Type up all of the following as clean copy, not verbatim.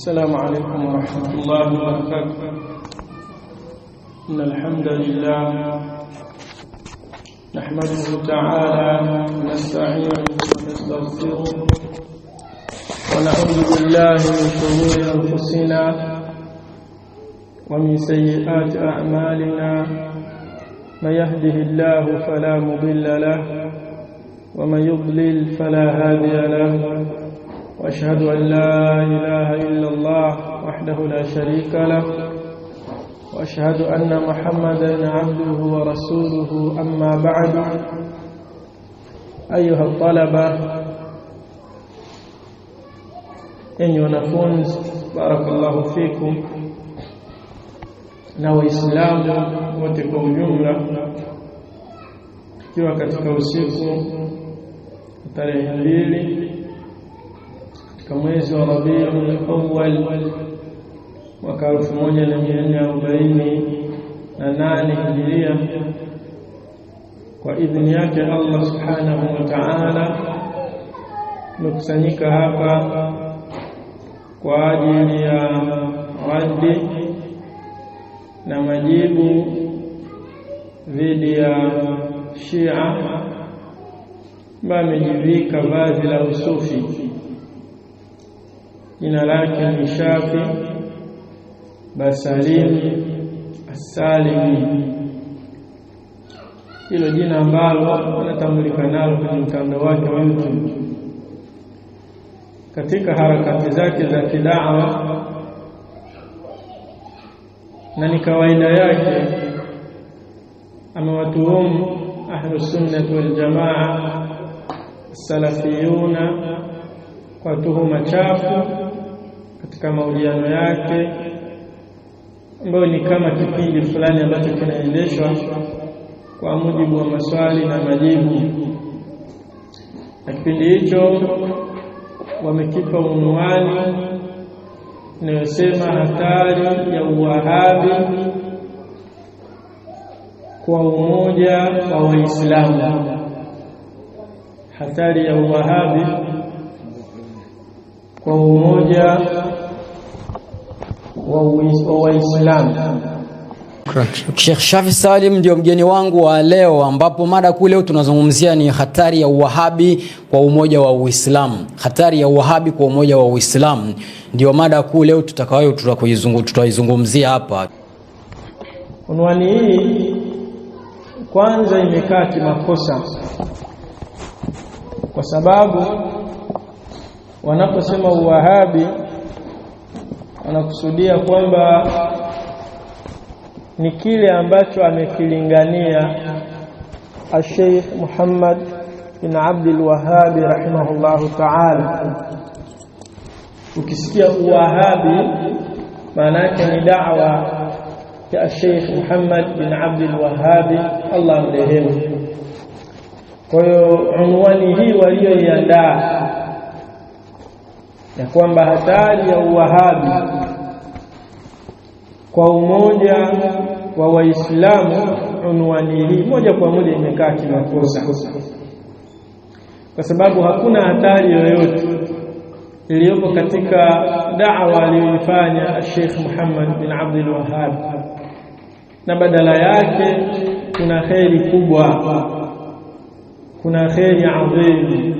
السلام عليكم ورحمة الله وبركاته. إن الحمد لله نحمده تعالى ونستعينه ونستغفره ونعوذ بالله من شرور أنفسنا ومن سيئات أعمالنا. من يهده الله فلا مضل له ومن يضلل فلا هادي له، وأشهد أن لا إله إلا الله وحده لا شريك له، وأشهد أن محمدا عبده ورسوله. أما بعد، أيها الطلبة أيها wanafunzi، barakallahu fikum, na waislamu wote kwa ujumla, tukiwa katika usiku tarehe 2 katika mwezi wa Rabiul Awwal mwaka 1448 Hijiria, kwa idhini yake Allah subhanahu wa ta'ala tumekusanyika hapa kwa ajili ya radi na majibu dhidi ya Shia ambaye amejivika vazi la usufi. Jina lake ni Shafi Basalim As-Salimi. Hilo jina ambalo anatambulika nalo kwenye mtandao wake wa YouTube. Katika harakati zake za kidawa, na ni kawaida yake, amewatuhumu Ahlus Sunnah wal Jamaa Salafiyuna kwa tuhuma chafu katika mahojiano yake, ambayo ni kama kipindi fulani ambacho kinaendeshwa kwa mujibu wa maswali na majibu. Na kipindi hicho wamekipa unwani inayosema hatari ya uwahabi kwa umoja wa Waislamu. Hatari ya uwahabi kwa umoja wa Waislamu. Sheikh Shafi Salim ndio mgeni wangu wa leo, ambapo mada kuu leo tunazungumzia ni hatari ya uwahabi kwa umoja wa Uislamu. Hatari ya uwahabi kwa umoja wa Uislamu ndio mada kuu leo tutaizungumzia hapa. Unwani hii kwanza imekaa kimakosa, kwa sababu wanaposema uwahabi wanakusudia kwamba ni kile ambacho amekilingania Sheikh Muhammad bin Abdul Wahhab rahimahullahu ta'ala. Ukisikia uwahabi, maana yake ni da'wa ya Sheikh Muhammad bin Abdul Wahhab, Allah mrehemu. Kwa hiyo unwani hii walioiandaa ya kwamba hatari ya uwahabi kwa umoja wa Waislamu, unwani hii moja kwa moja imekaa kimakosa, kwa sababu hakuna hatari yoyote iliyopo katika da'wa aliyoifanya Sheikh Muhammad bin Abdul Wahhab, na badala yake kuna khairi kubwa, kuna khairi adhim,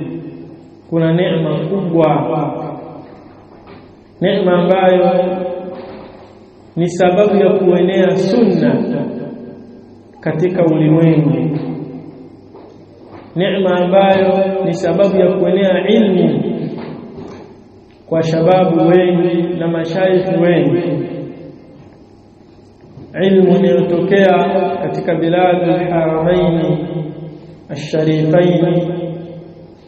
kuna neema kubwa, neema ambayo ni sababu ya kuenea sunna katika ulimwengu, neema ambayo ni sababu ya kuenea ilmu kwa shababu wengi na mashaikh wengi, ilmu inayotokea katika biladul haramaini ash-sharifaini,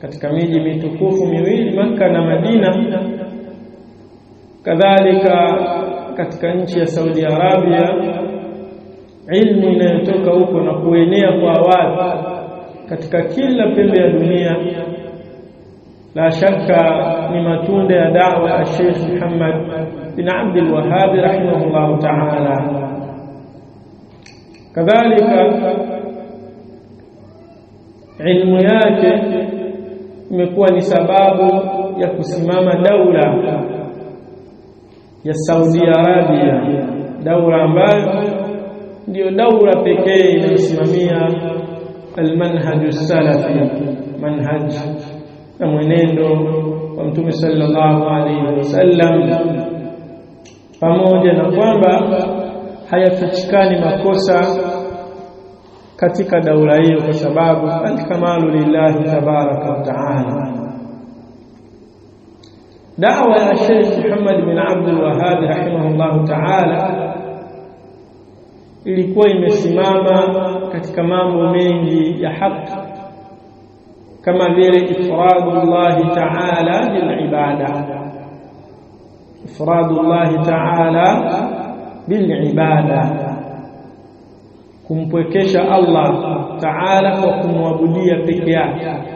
katika miji mitukufu miwili Makka na Madina, kadhalika katika nchi ya Saudi Arabia, ilmu inayotoka huko na kuenea kwa watu katika kila pembe ya dunia, la shaka ni matunda ya da'wa ya Sheikh Muhammad bin Abdul Wahhab rahimahullah ta'ala. Kadhalika ilmu yake imekuwa ni sababu ya kusimama daula ya Saudi Arabia, daula ambayo ndio daula pekee inayosimamia almanhaj salafi, manhaj na mwenendo wa Mtume sallallahu alaihi wasallam, pamoja na kwamba hayafichikani makosa katika daula hiyo, kwa sababu al-kamalu lillahi tabaraka wa taala. Da'wa ya Sheikh Muhammad bin Abdul Wahhab rahimahullah taala ilikuwa imesimama katika mambo mengi ya haki, kama vile ifradullah ta'ala bil ibada, ifradullah ta'ala bil ibada, kumpwekesha Allah ta'ala kwa kumwabudia peke yake.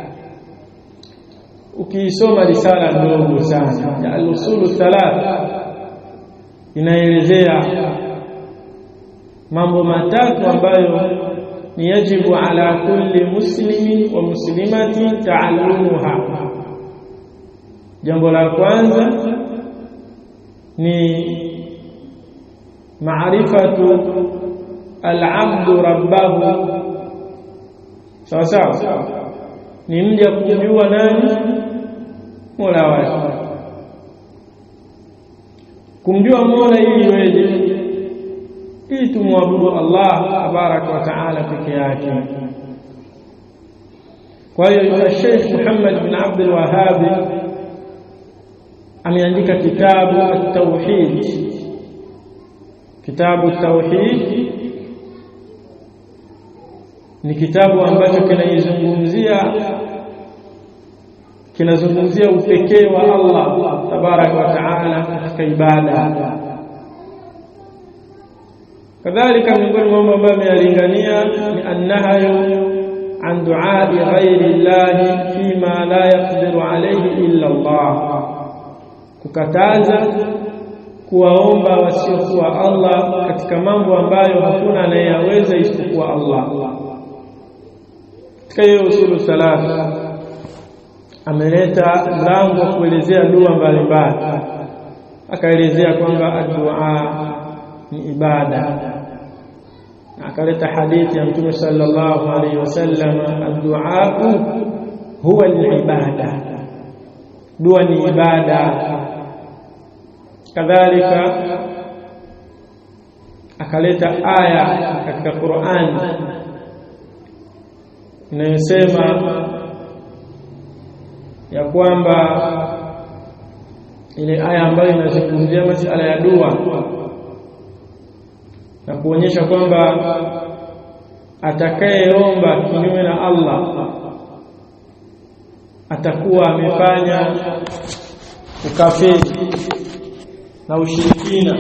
Ukisoma risala ndogo sana ya al-usulu thalath, inaelezea mambo matatu ambayo ni yajibu ala kulli muslimin wa muslimati ta'allumuha. Jambo la kwanza ni maarifatu al-abdu rabbahu, sawa, ni mja kujua nani Mola wake, kumjua Mola ili weje, ili tumwabudu Allah tabaraka wa taala peke yake. Kwa hiyo Sheikh Muhammad bin Abdul Wahhab ameandika kitabu at-tauhid. Kitabu at-tauhid ni kitabu ambacho kinazungumzia upekee wa Allah tabaraka wa taala katika ibada. Kadhalika miongoni mwa mambo ambayo amelingania ni annahayu an du'a'i ghairi Allah fima la yaqdiru alayhi illa Allah, kukataza kuwaomba wasiokuwa Allah katika mambo ambayo hakuna anayeweza isipokuwa Allah. Katika hiyo usulu salaf ameleta mlango wa kuelezea dua mbalimbali, akaelezea kwamba dua ni ibada, akaleta hadithi ya Mtume sallallahu alaihi wasallam, ad-du'a huwa al-ibada, dua ni ibada. Kadhalika akaleta aya katika Qur'an inayosema ya kwamba ile aya ambayo inazungumzia masuala ya dua na kuonyesha kwamba atakayeomba kinyume na Allah atakuwa amefanya ukafiri na ushirikina.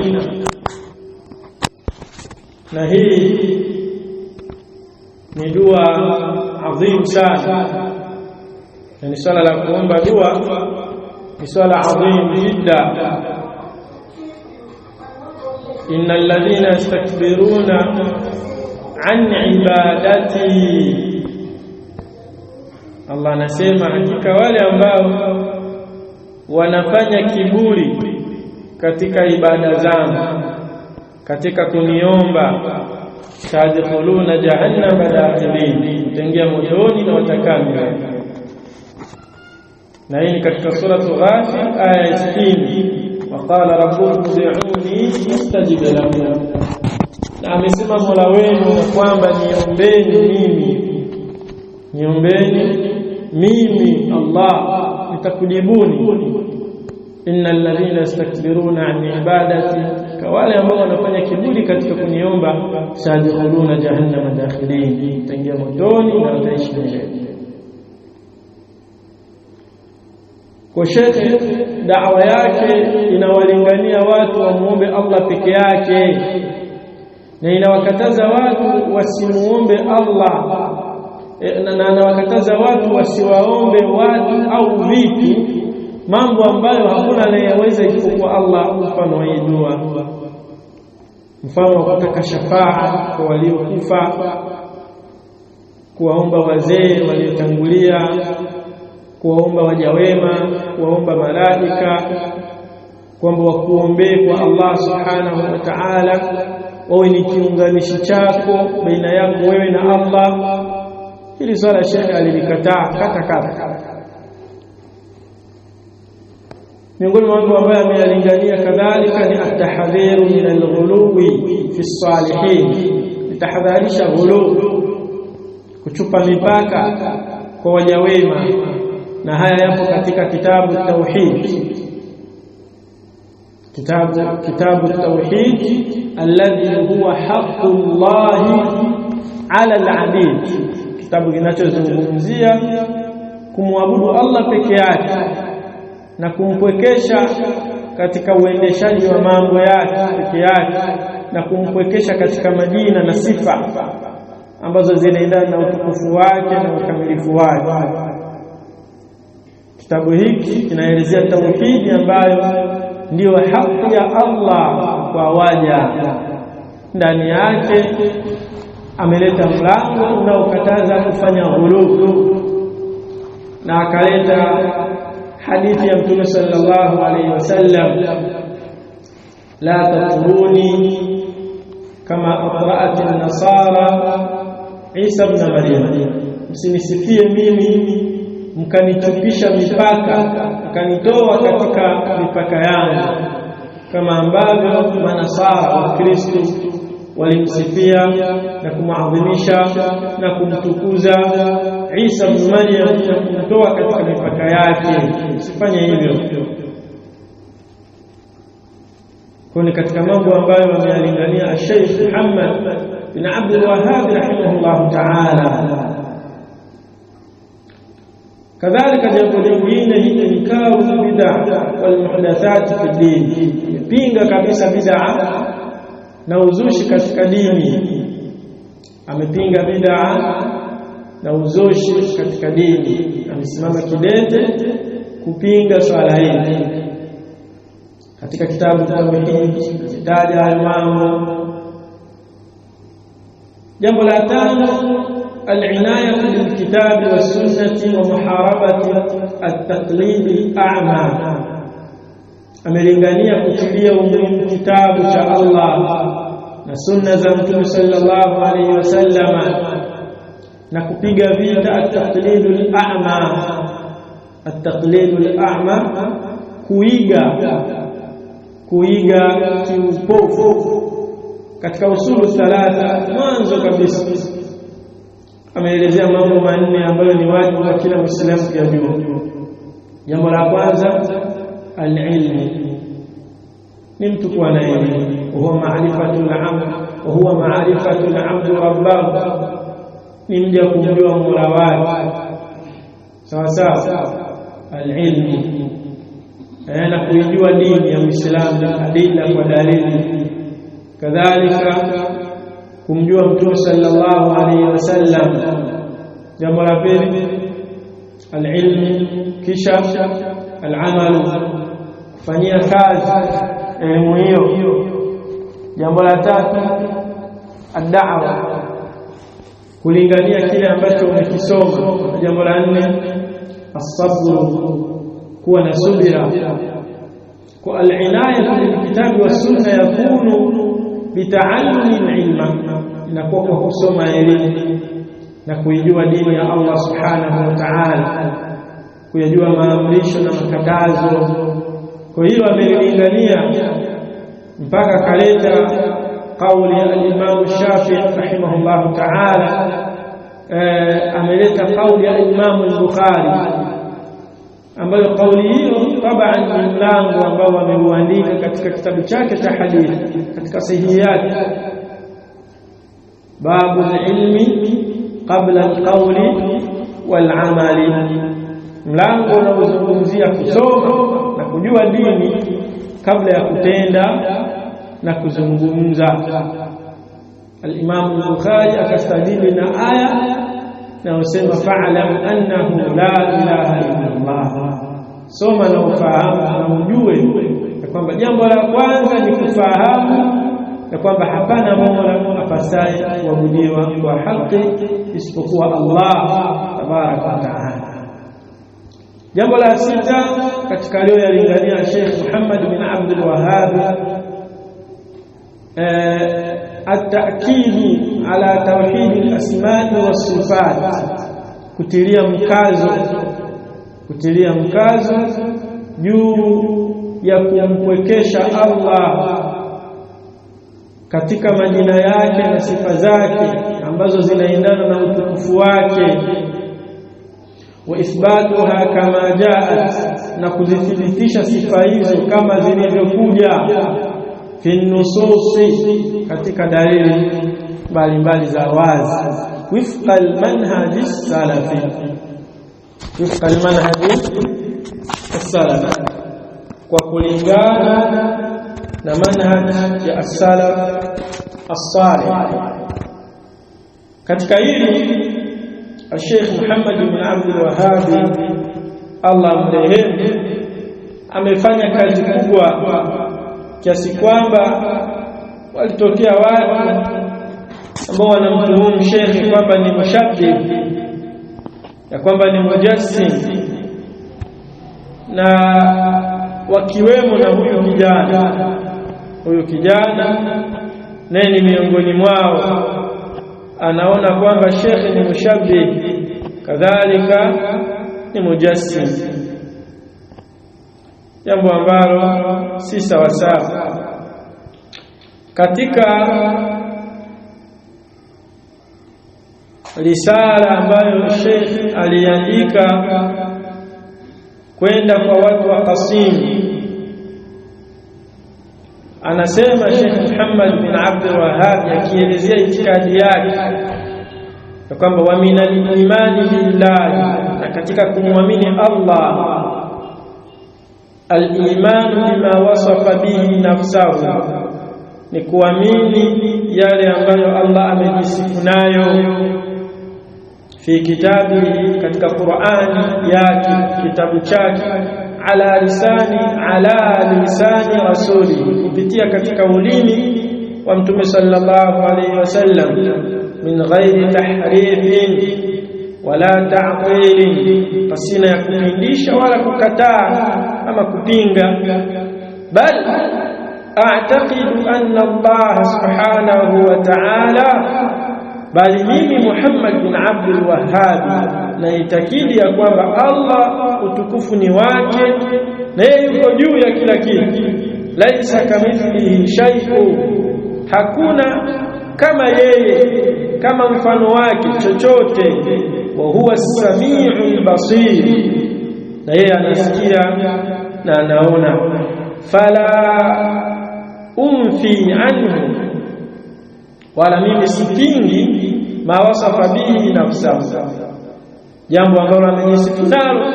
Na hii ni dua adhim sana, ni swala la kuomba dua ni swala adhim jidda. Innal ladhina yastakbiruna an ibadati, Allah anasema hakika wale ambao wanafanya kiburi katika ibada zangu, katika kuniomba, tadkhuluna jahannama dakhilin, utaingia motoni na watakaa milele. Na hii katika sura Ghafir aya 60, waqala rabbukum ud'uni astajib lakum, na amesema Mola wenu kwamba niombeni mimi Allah nitakujibuni. Innal ladhina yastakbiruna an ibadati, kwa wale ambao wanafanya kiburi katika kuniomba, sadkhuluna jahannama dakhilin, utaingia motoni na utaishi milele. Kwa Sheikh da'wa yake inawalingania watu wamuombe Allah peke yake, na inawakataza watu wasimuombe Allah, na anawakataza watu wasiwaombe watu au vitu, mambo ambayo hakuna anayeweza isipokuwa Allah. Mfano wa dua, mfano wa kutaka shafaa kwa waliokufa, kuwaomba wazee waliotangulia, kuwaomba waja wema, kuwaomba malaika, kwamba wakuombee kwa Allah subhanahu wa ta'ala, wawe ni kiunganishi chako baina yako wewe na Allah. Hili swala Sheikh alilikataa kata. Miongoni mwa mambo ambayo amelingania kadhalika ni at-tahdhiru min al-ghuluwi fi as-salihin, tahadharisha ghulu, kuchupa mipaka kwa waja wema, na haya yapo katika kitabu tauhid, kitabu tauhid alladhi huwa haqqullahi ala al-abid, kitabu kinachozungumzia kumwabudu Allah peke yake na kumpwekesha katika uendeshaji wa mambo yake peke yake, na kumpwekesha katika majina na sifa ambazo zinaendana na utukufu wake na ukamilifu wake. Kitabu hiki kinaelezea tauhidi ambayo ndiyo haki ya Allah kwa waja. Ndani yake ameleta mlango unaokataza kufanya ghulu, na akaleta hadithi ya Mtume sallallahu alayhi wasallam, la tatruni kama atra'at an-nasara Isa ibn Maryam, msinisifie mimi mkanichupisha mipaka, mkanitoa katika mipaka yangu, kama ambavyo manasara wa Kristo walimsifia na kumaadhimisha na kumtukuza Isa ibn Maryam na kumtoa katika mipaka yake. Usifanye hivyo. Kwa katika mambo ambayo ameyalingania Sheikh Muhammad bin Abdul Wahhab rahimahullah ta'ala. Kadhalika jambo lingine ni inkaru bid'ah wal muhdathat fi din, pinga kabisa bid'ah na uzushi katika dini. Amepinga bid'ah na uzushi katika dini, amesimama kidete kupinga swala hili. Katika kitabu tauhid kitaja hayo mambo. Jambo la tano, al-inayatu bil kitabi was sunnati wa muharabati at-taqlid al-a'ma. Amelingania kutilia umuhimu kitabu cha Allah na sunna za Mtume sallallahu alayhi wasallam, na kupiga vita at-taqlid al-a'ma. At-taqlid al-a'ma, kuiga kiupofu. Katika usulu thalatha, mwanzo kabisa ameelezea mambo manne ambayo ni wajibu kwa kila Muislamu kujua. Jambo la kwanza, al-ilm, ni mtu kuwa na elimu. Huwa ma'rifatul 'abd wa huwa ma'rifatul 'abd rabbahu, ni mja kumjua Mola wake sawa sawa. Al-ilm, na kuijua dini ya Uislamu, adila kwa dalili. Kadhalika kumjua Mtume sallallahu alayhi wasallam. Jambo la pili, al-ilm, kisha al-amal, kufanyia kazi elimu hiyo. Jambo la tatu, ad-da'wa, kulingania kile ambacho umekisoma. Jambo la nne, as-sabr, kuwa na subira. Kwa al-inaya bil kitabi was sunna yakunu bita'allumi al-ilma, inakuwa kwa kusoma elimu na kuijua dini ya Allah subhanahu wa ta'ala, kujua maamrisho na makatazo. Kwa hiyo amelingania mpaka kaleta kauli ya al-Imam Shafi'i rahimahullah ta'ala, ameleta kauli ya al-Imam al-Bukhari, ambayo kauli hiyo tabaan ni mlango ambao ameuandika katika kitabu chake cha hadithi katika sahihi yake, babu al-ilmi qabla al-qawli wal-amali, mlango unaozungumzia kusoma na kujua dini kabla ya kutenda na kuzungumza. Al-Imam al-Bukhari akastadili na aya na usema fa'lam annahu la ilaha illa Allah, soma na ufahamu na ujue kwamba jambo la kwanza ni kufahamu na kwamba hapana mola apasaye kuabudiwa kwa haki isipokuwa Allah tabaraka wa taala. Jambo la sita, katika leo yalingania Sheikh Muhammad bin Abdul Wahhab التأكيد على توحيد الأسماء والصفات kutilia mkazo juu ya kumpwekesha Allah katika majina yake na sifa zake ambazo zinaendana na utukufu wake, wa ithbatuha kama jaat, na kuzithibitisha sifa hizo kama zilivyokuja fi nususi, katika dalili mbalimbali za wazi, wifqa almanhaj as-salafi, wifqa almanhaj as-salafi, kwa kulingana na manhaj ya as-salaf as-salih. Katika hili Sheikh Muhammad bin Abdul Wahhab Allah mrehemu amefanya kazi kubwa kiasi kwamba walitokea watu ambao wanamtuhumu Sheikh kwamba ni mushabbih, ya kwamba ni mujassim, na wakiwemo na huyu kijana naye ni miongoni mwao, anaona kwamba Sheikh ni mushabbih kadhalika ni mujassim, jambo ambalo si sawa sawa. Katika risala ambayo Sheikh aliandika kwenda kwa watu wa Qasim, anasema Sheikh Muhammad bin Abdul Wahhab akielezea itikadi yake kwamba wa minal imani billahi, na katika kumwamini Allah, al-iman bima wasafa bihi nafsahu, ni kuamini yale ambayo Allah amejisifu nayo fi kitabihi, katika Qur'ani yake, kitabu chake, ala lisani rasuli, kupitia katika ulimi wa Mtume sallallahu alayhi wasallam, min ghairi tahrifin wala ta'tilin, pasina ya kupindisha wala kukataa ama kupinga. Bal a'taqidu anna Allah subhanahu wa ta'ala, bali mimi Muhammad bin Abdul Wahhab na itakidi ya kwamba Allah utukufu ni wake na yeye yuko juu ya kila kitu, laisa kamithlihi shay'un, hakuna kama yeye, kama mfano wake chochote, wa huwa as-sami'ul basir, na yeye anasikia na anaona. Fala umfi anhu, wala mimi sipingi ma wasafa bihi nafsahu, jambo ambalo amejisifu nalo,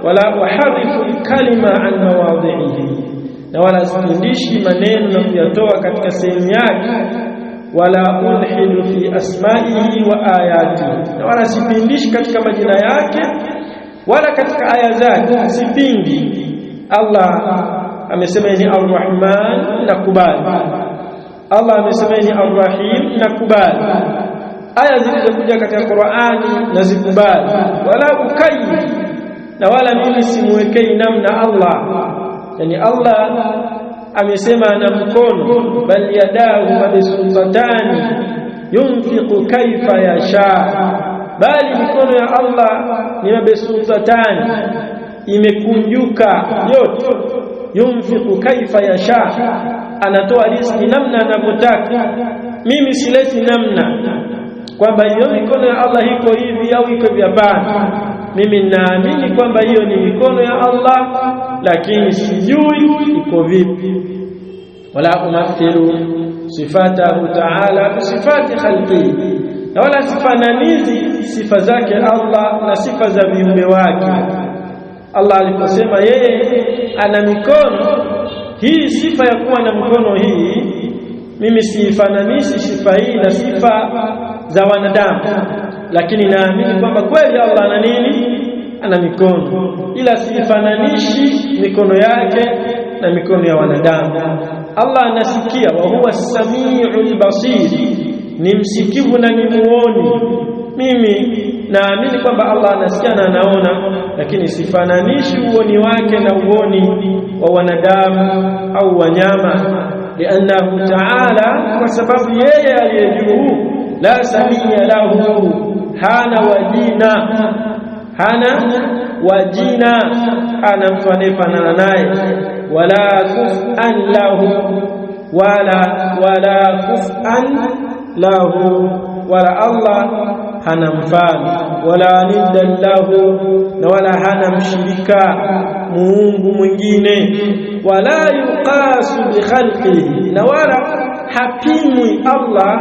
wala uhadhifu kalima an mawadhihi, na wala sipindishi maneno na kuyatoa katika sehemu yake, wala ulhidu fi asma'ihi wa ayatihi, na wala sipindishi katika majina yake wala katika aya zake, sipingi. Allah amesema ni Ar-Rahman, nakubali. Allah amesema ni Ar-Rahim, nakubali. Aya zilizokuja katika Qur'ani nazikubali, wala ukayyi, na wala mimi simwekei namna Allah. Yani Allah amesema ana mkono, bal yadahu mabsutatani yunfiqu kaifa yasha, bali mikono ya Allah ni mabsutatani, imekunjuka yote. Yunfiqu kaifa yasha, anatoa riziki namna anavyotaka. Mimi sileti namna kwamba hiyo mikono ya Allah iko hivi au iko hivi, hapana. Mimi naamini kwamba hiyo ni mikono ya Allah, lakini sijui iko vipi. Wala umathilu sifatahu ta'ala bi sifati khalqihi, na wala sifananizi sifa zake Allah na sifa za viumbe wake. Allah aliposema yeye ana mikono, hii sifa ya kuwa na mkono hii mimi siifananishi sifa hii na sifa za wanadamu, lakini naamini kwamba kweli Allah ana nini? Ana mikono, ila siifananishi mikono yake na mikono ya wanadamu. Allah anasikia, wa huwa as-sami'ul basir, ni msikivu na ni muoni. Mimi naamini kwamba Allah anasikia na anaona, lakini sifananishi uoni wake na uoni wa wanadamu au wanyama, liannahu ta'ala, kwa sababu yeye aliye juu, la samia lahu, hana wajina, hana mfanana naye, wala kuf'an lahu, wala kuf'an lahu, wala Allah hana mfano, wala niddan lahu, na wala hana mshirika muungu mwingine, wala yuqasu bi khalqihi, na wala hapimwi Allah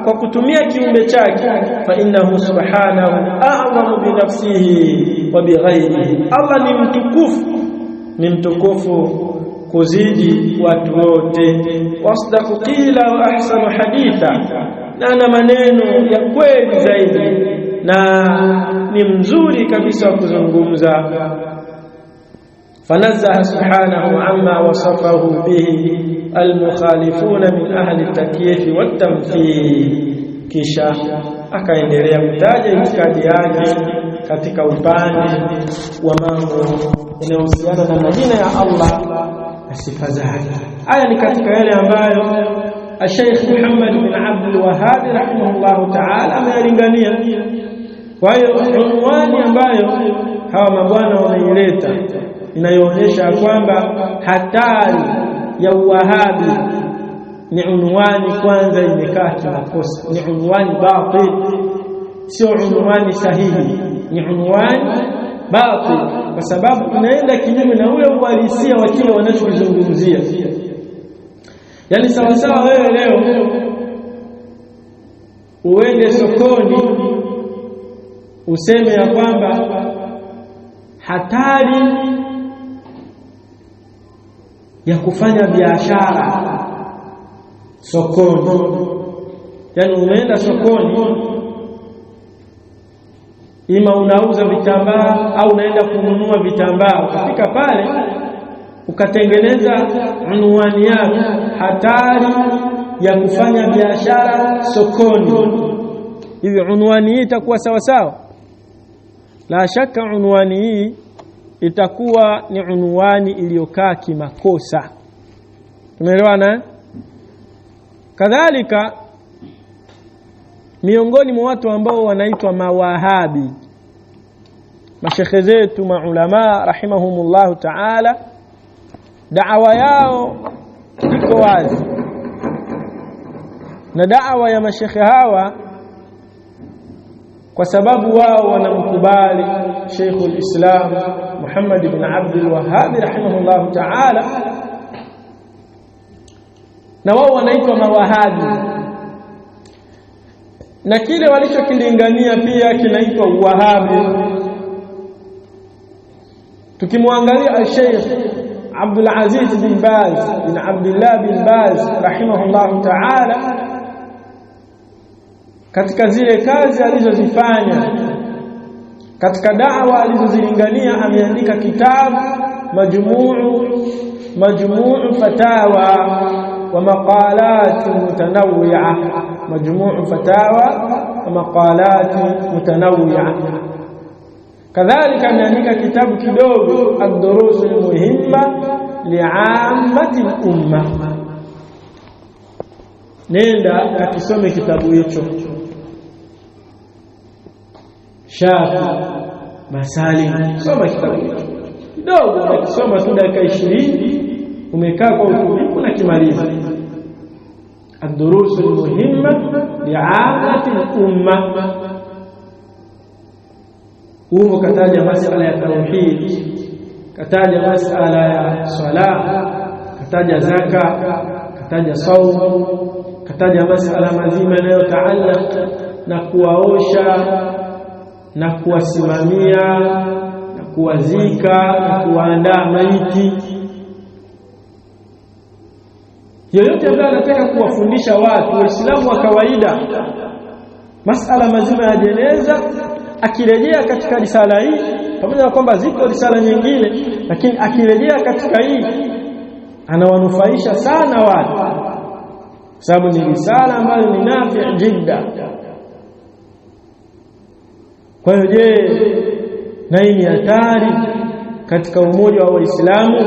kwa kutumia kiumbe chake. Fa innahu subhanahu a'zamu bi nafsihi wa bi ghayrihi, Allah ni mtukufu kuzidi watu wote. Wasdaqu qila wa ahsanu haditha, na ana maneno ya kweli zaidi na ni mzuri kabisa wa kuzungumza. Fanazzaha subhanahu amma wasafahu bihi almukhalifuna min ahli at-takyif wat-tamthil, kisha akaendelea kutaja itikadi yake katika upande wa mambo yanayohusiana na majina ya Allah na sifa zake. Haya ni katika yale ambayo Sheikh Muhammad bin Abdul Wahhab rahimahullah ta'ala amelingania. Kwa hiyo unwani ambayo hawa mabwana wameileta inayoonyesha kwamba hatari ya Wahabi ni unwani kwanza imekaa kimakosa, ni unwani batil, sio unwani sahihi, ni unwani batil, kwa sababu unaenda kinyume na ule uhalisia wa kile wanachozungumzia. Yani sawa wewe leo uende sokoni useme ya kwamba hatari ya kufanya biashara sokoni, yani umeenda sokoni, ima unauza vitambaa au unaenda kununua vitambaa, ukifika pale ukatengeneza unwani yako, hatari ya kufanya biashara sokoni. Hivi unwani hii itakuwa sawa sawa? La shaka unwani hii itakuwa ni unwani iliyokaa kimakosa. Tumeelewana? Kadhalika miongoni mwa watu ambao wanaitwa mawahabi, mashekhe zetu maulama rahimahumullah ta'ala, da'wa yao iko wazi, na da'wa ya mashekhe hawa kwa sababu wao wanamkubali Sheikhul Islam Muhammad ibn Abdul Wahhab rahimahullah ta'ala, na wao wanaitwa mawahabi, na kile walichokilingania pia kinaitwa Wahabi. Tukimwangalia Sheikh Abdul Aziz bin Baz bin Abdullah bin Baz rahimahullah ta'ala, katika zile kazi alizozifanya katika da'wa alizozilingania, ameandika kitabu majmuu fatawa wa maqalat mutanawwi'a, majmuu fatawa wa maqalat mutanawwi'a. Kadhalika ameandika kitabu kidogo ad-durus al-muhimma li'ammati al-umma. Nenda kakisome kitabu hicho. Shafi Masalim, soma kitabu hicho kidogo, ukisoma tu dakika 20 umekaa kwa utulivu na kimaliza. Ad-durus al-muhimma li'ammati al-umma. Huo kataja masala ya tauhid, kataja masala ya sala, kataja zaka, kataja saumu, kataja masala mazima yanayotaallaq na kuwaosha na kuwasimamia na kuwazika na kuandaa maiti. Yeyote ambaye anataka kuwafundisha watu Waislamu wa kawaida masala mazima ya jeneza, akirejea katika risala hii, pamoja na kwamba ziko risala nyingine, lakini akirejea katika hii anawanufaisha sana watu, sababu ni risala ambayo ni nafi' jidda. Kwa hiyo je, na hii ni hatari katika umoja wa Waislamu?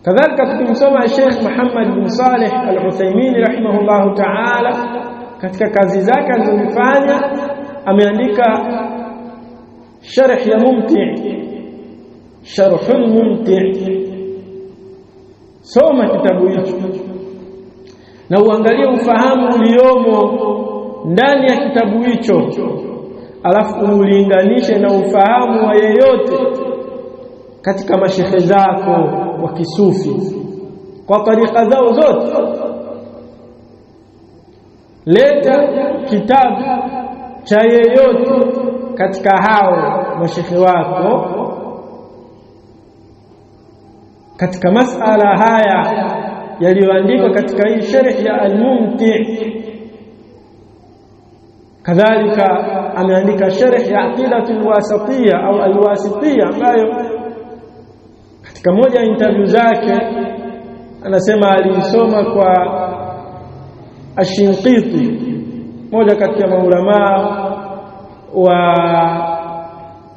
Kadhalika tukimsoma Sheikh Muhammad bin Saleh Al-Uthaymeen rahimahullahu ta'ala katika kazi zake alizofanya, ameandika sharh ya Mumti', Sharhul Mumti'. Soma kitabu hicho na uangalie ufahamu uliomo ndani ya kitabu hicho, alafu ulinganishe na ufahamu wa yeyote katika mashehe zako wa kisufi kwa tariqa zao zote. Leta kitabu cha yeyote katika hao mashehe wako katika masala haya yaliyoandikwa katika hii sharh ya Al-Mumti'. Kadhalika ameandika sharh ya Aqidatul Wasatiyya au Al-Wasitiyya, ambayo katika moja ya interview zake anasema alisoma kwa Ash-Shinqiti, moja kati ya maulama wa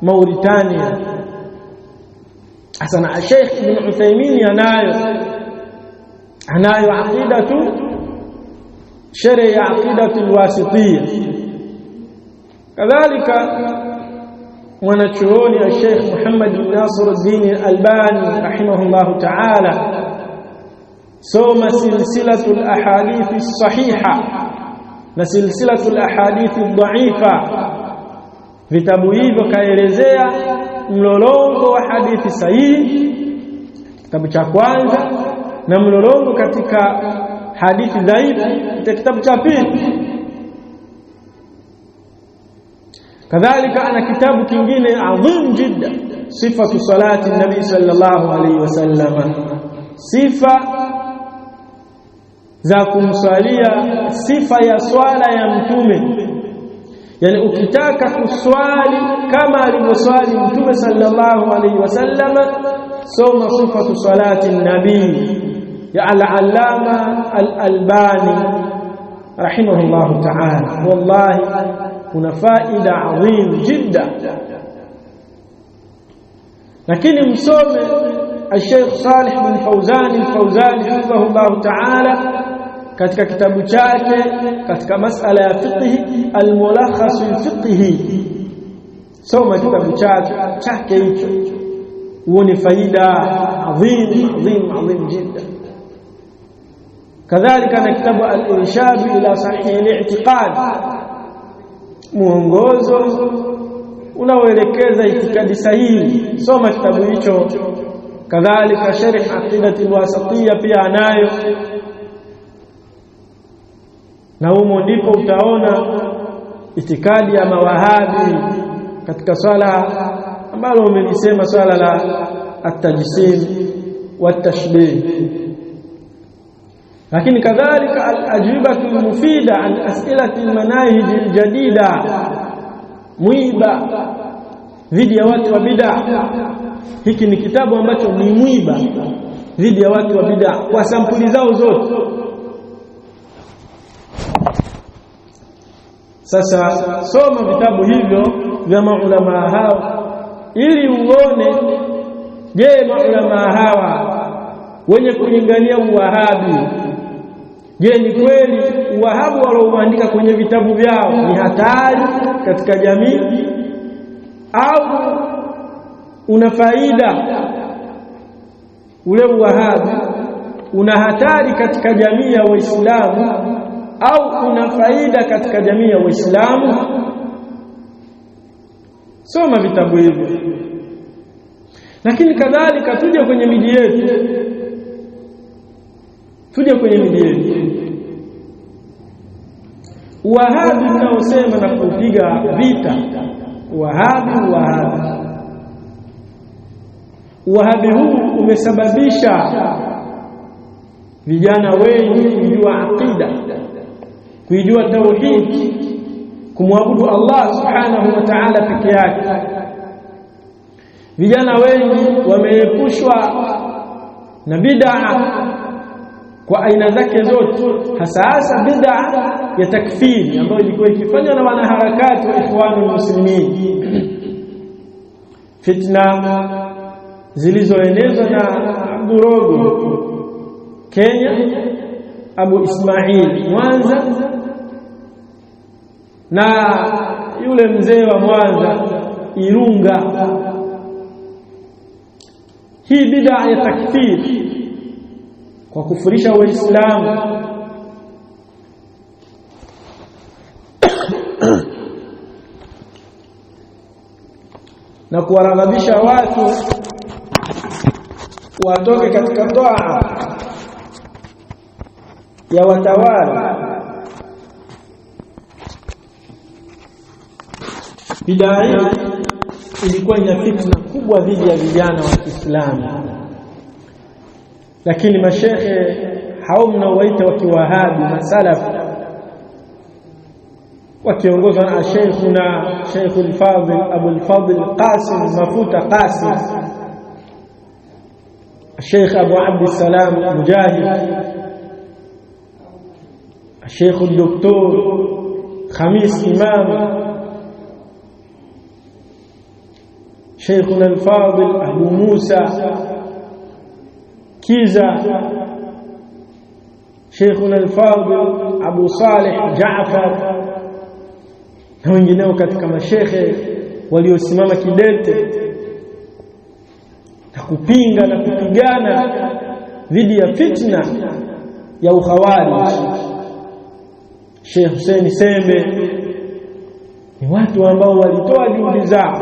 Mauritania. Hasana Sheikh Ibn Uthaymeen anayo aqidatu sharh ya Aqidatul Wasitiyya. Kadhalika mwanachuoni ya Sheikh Muhammad bin Nasiruddin Albani rahimahullahu ta'ala, soma silsilatul ahadithi sahiha na silsilatul ahadithi dhaifa. Vitabu hivyo kaelezea mlolongo wa hadithi sahihi kitabu cha kwanza, na mlolongo katika hadithi dhaifu katika kitabu cha pili. Kadhalika ana kitabu kingine adhim jidda, sifatu salati nabii sallallahu alayhi wasallam, sifa za kumswalia, sifa ya swala ya mtume. Yani ukitaka kuswali kama alivyoswali mtume sallallahu alayhi wasallam, soma sifatu salati nabii ya al-allama al-Albani rahimahullahu ta'ala. Wallahi kuna faida adhim jidda. Lakini msome Sheikh Salih bin Fawzan hafidhahullahu ta'ala katika kitabu chake katika masala ya fiqh al-mulakhas al-fiqhi. Soma kitabu chake hicho uone faida adhim jidda. Kadhalika na kitabu al-irshad ila sahih al-i'tiqad, muongozo unaoelekeza itikadi sahihi. Soma kitabu hicho. Kadhalika sharh Aqidatul Wasatiyya pia anayo, na humo ndipo utaona itikadi ya mawahabi katika swala ambalo umelisema, swala la at-tajsim wa at-tashbih. Lakini kadhalika al-ajwibatul mufida an as'ilati al-manahij al-jadida, mwiba dhidi ya watu wa bid'a. Hiki ni kitabu ambacho ni mwiba dhidi ya watu wa bid'a kwa sampuli zao zote. Sasa soma vitabu hivyo vya maulama hao ili uone, je, maulama hawa wenye kulingania uwahabi, je, ni kweli uwahabi walioandika kwenye vitabu vyao ni hatari katika jamii, au una faida? Ule uwahabi una hatari katika jamii ya Waislamu au una faida katika jamii ya Waislamu? Soma vitabu hivyo. Lakini kadhalika tuje kwenye miji yetu, Wahabi tunaosema na kupiga vita Wahabi huu umesababisha vijana wengi kujua aqida, kujua tauhid, kumwabudu Allah subhanahu wa ta'ala peke yake. Vijana wengi wameepushwa na bid'a, kwa aina zake zote, hasa bid'a ya takfiri ambayo ilikuwa ikifanywa na wanaharakati wa Ikhwanul Muslimin, fitna zilizoenezwa na Abdurogo Kenya, Abu Ismail Mwanza, na yule mzee wa Mwanza Irunga. Hii bid'a ya takfiri kwa kufurisha Waislamu na kuwaraghabisha watu watoke katika toa ya watawala. Bid'a hii ilikuwa ina fitna kubwa dhidi ya vijana wa Kiislamu, lakini mashehe hao mnaowaita wa kiwahabi masalaf wakiongozwa na Sheikhuna Sheikhul Fadhil Abul Fadl Qasim Mafuta Qasim, Sheikh Abu Abdissalam Mujahid, Sheikh Dr. Khamis Imam, Sheikhuna Al-Fadhil Abu Musa Kiza, Sheikhuna Al-Fadhil Abu Saleh Jaafar na wengineo katika mashehe waliosimama kidete na kupinga na kupigana dhidi ya fitna ya ukhawarij. Sheikh Hussein Sembe ni watu ambao walitoa juhudi zao,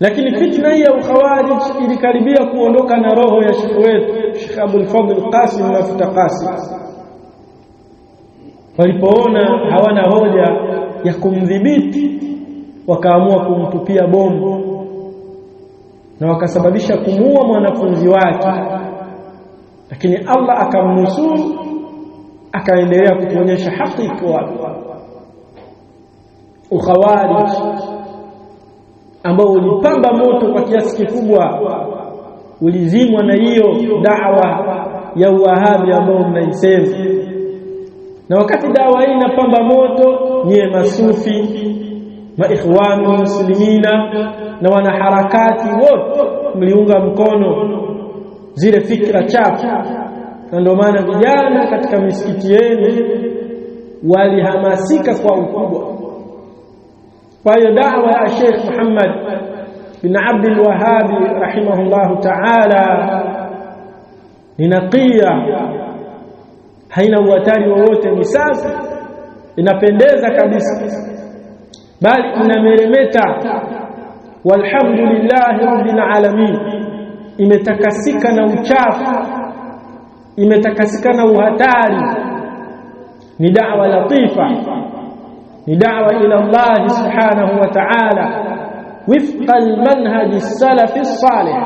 lakini fitna hii ya ukhawarij ilikaribia kuondoka na roho ya Sheikh wetu Sheikh Abul Fadl Qasim Mafuta Qasim. Walipoona hawana hoja ya kumdhibiti, wakaamua kumtupia bomu na wakasababisha kumuua mwanafunzi wake, lakini Allah akamnusuru, akaendelea kutuonyesha haki kwa ukhawarij ambao ulipamba moto kwa kiasi kikubwa, ulizimwa na hiyo da'wa ya Wahabi ambao mnaisema. Na wakati dawa hii inapamba moto, nyie masufi, maikhwanul muslimina na wanaharakati wote mliunga mkono zile fikra chafu, na ndio maana vijana katika misikiti yenu walihamasika kwa ukubwa. Kwa hiyo da'wa ya Sheikh Muhammad bin Abdul Wahhab rahimahullahu ta'ala ni naqiya, haina uhatari wowote, ni safi, inapendeza kabisa, bali inameremeta. Walhamdulillahi rabbil alamin, imetakasika na uchafu, imetakasika na uhatari. Ni da'wa latifa, ni da'wa ila Allah subhanahu wa ta'ala wifqa almanhaj as-salaf as-salih.